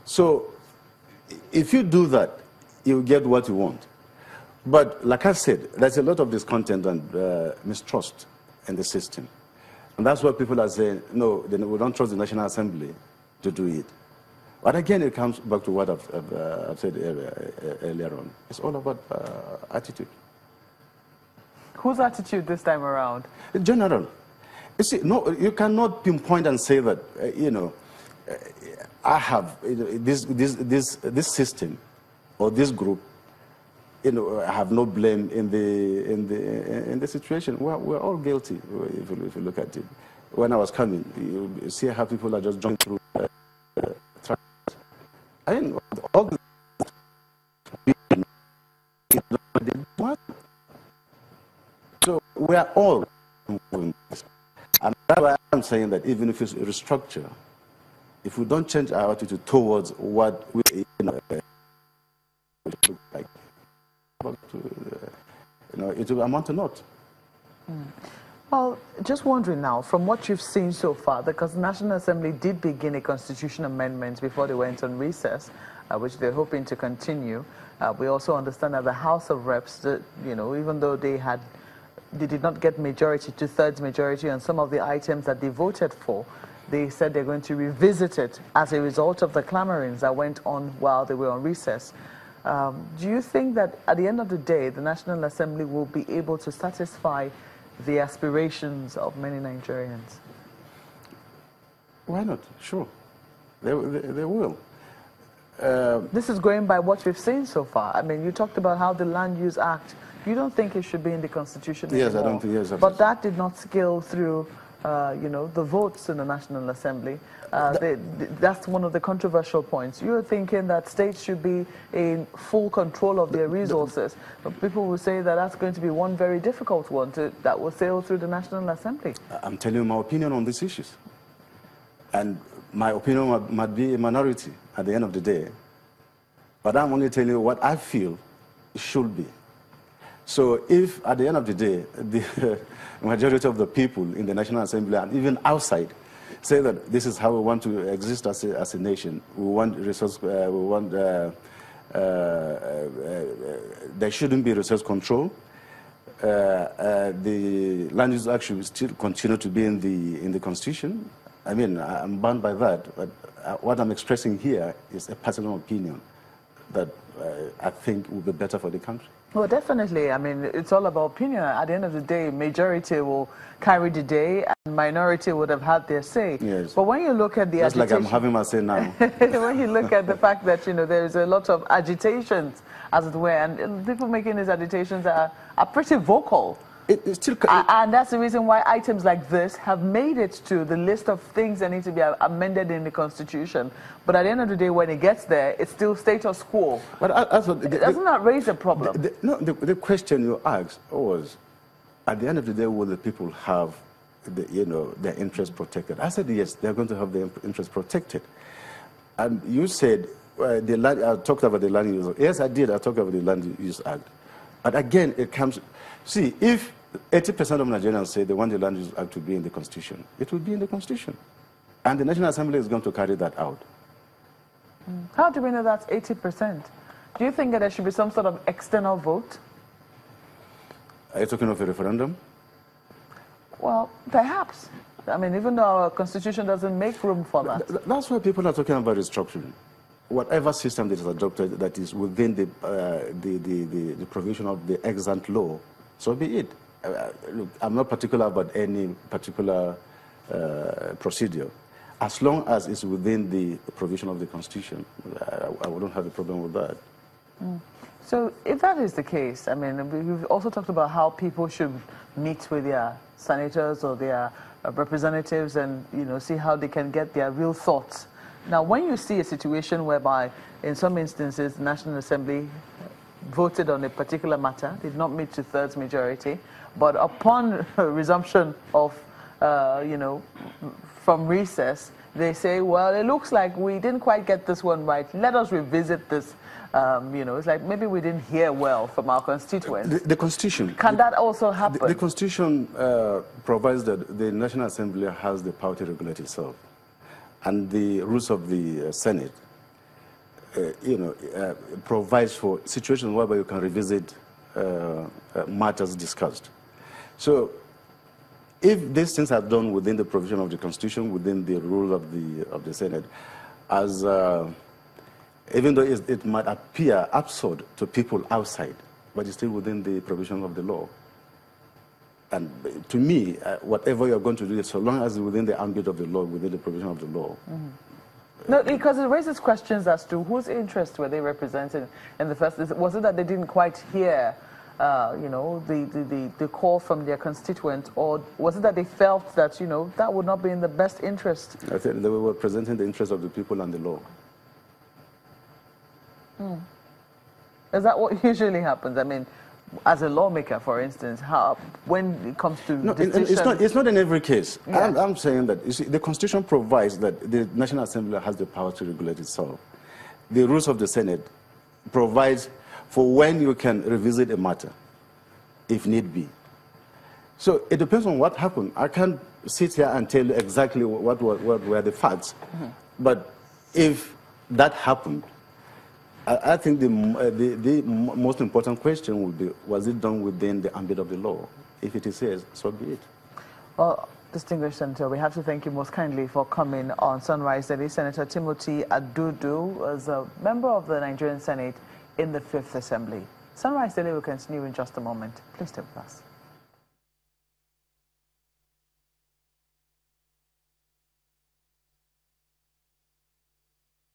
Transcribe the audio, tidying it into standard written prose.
So if you do that, you get what you want. But like I said, there's a lot of discontent and mistrust in the system. And that's why people are saying, no, we don't trust the National Assembly to do it. But again, it comes back to what I've said earlier on. It's all about attitude. Whose attitude this time around? In general. You see, no, you cannot pinpoint and say that, I have this system or this group, I have no blame in the situation. We're all guilty if you look at it. When I was coming, you see how people are just jumping through. I mean, all the so we are all moving this. And that's why I'm saying that even if it's a restructure, if we don't change our attitude towards what we look like, it will amount to naught. Well, just wondering now, from what you've seen so far, because the National Assembly did begin a constitution amendment before they went on recess, which they're hoping to continue. We also understand that the House of Reps, even though they did not get majority, two-thirds majority on some of the items that they voted for, they said they're going to revisit it as a result of the clamorings that went on while they were on recess. Do you think that at the end of the day, the National Assembly will be able to satisfy the aspirations of many Nigerians? Why not? Sure. They will. This is going by what we've seen so far. I mean, you talked about how the Land Use Act, you don't think it should be in the Constitution anymore. Yes, I don't think, yes. But that did not scale through, the votes in the National Assembly. That's one of the controversial points. You're thinking that states should be in full control of their resources. But people will say that that's going to be one very difficult one that will sail through the National Assembly. I'm telling you my opinion on these issues. And my opinion might be a minority at the end of the day. But I'm only telling you what I feel it should be. So if at the end of the day, the majority of the people in the National Assembly and even outside say that this is how we want to exist as a nation, we want resource, there shouldn't be resource control. The Land Use Act should still continue to be in the Constitution. I mean, I'm bound by that, but what I'm expressing here is a personal opinion that I think will be better for the country. Well, definitely. I mean, it's all about opinion. At the end of the day, majority will carry the day and minority would have had their say. Yes. But when you look at the agitation... That's like I'm having my say now. When you look at the fact that, there's a lot of agitations, as it were, and people making these agitations are pretty vocal. And that's the reason why items like this have made it to the list of things that need to be amended in the Constitution. But at the end of the day, when it gets there, it's still status quo. But doesn't that raise a problem? The question you asked was, at the end of the day, will the people have their interests protected? I said yes, they're going to have their interests protected. And you said, I talked about the Land Use Act. Yes, I did. I talked about the Land Use Act. But again, it comes... See, if 80% of Nigerians say they want the Land Use Act to be in the Constitution, it will be in the Constitution. And the National Assembly is going to carry that out. How do we know that's 80%? Do you think that there should be some sort of external vote? Are you talking of a referendum? Well, perhaps. I mean, even though our Constitution doesn't make room for that. That's why people are talking about restructuring. Whatever system that is adopted that is within the provision of the ex-ante law, so be it. Look, I'm not particular about any particular procedure. As long as it's within the provision of the Constitution, I wouldn't have a problem with that. So if that is the case, I mean, we've also talked about how people should meet with their senators or their representatives and, see how they can get their real thoughts. Now, when you see a situation whereby, in some instances, the National Assembly voted on a particular matter, did not meet two-thirds majority, but upon resumption of, from recess, they say, well, it looks like we didn't quite get this one right. Let us revisit this. It's like maybe we didn't hear well from our constituents. The Constitution. Can that also happen? The Constitution provides that the National Assembly has the power to regulate itself. And the rules of the Senate provides for situations whereby you can revisit matters discussed. So if these things are done within the provision of the Constitution, within the rule of the Senate, as even though it might appear absurd to people outside, but it's still within the provision of the law. And to me, whatever you're going to do, so long as it's within the ambit of the law, within the provision of the law. Mm-hmm. No, because it raises questions as to whose interests were they representing in the first place. Was it that they didn't quite hear, the call from their constituent, or was it that they felt that, that would not be in the best interest? I think they were representing the interests of the people and the law. Is that what usually happens? I mean, as a lawmaker, for instance, when it comes to it's not in every case. Yeah. I'm saying that, you see, the Constitution provides that the National Assembly has the power to regulate itself. The rules of the Senate provides for when you can revisit a matter, if need be. So it depends on what happened. I can't sit here and tell you exactly what were the facts. Mm-hmm. But if that happened, I think the most important question would be, was it done within the ambit of the law? If it is yes, so be it. Well, distinguished Senator, we have to thank you most kindly for coming on Sunrise Daily. Senator Timothy Adudu is a member of the Nigerian Senate in the 5th Assembly. Sunrise Daily will continue in just a moment. Please stay with us.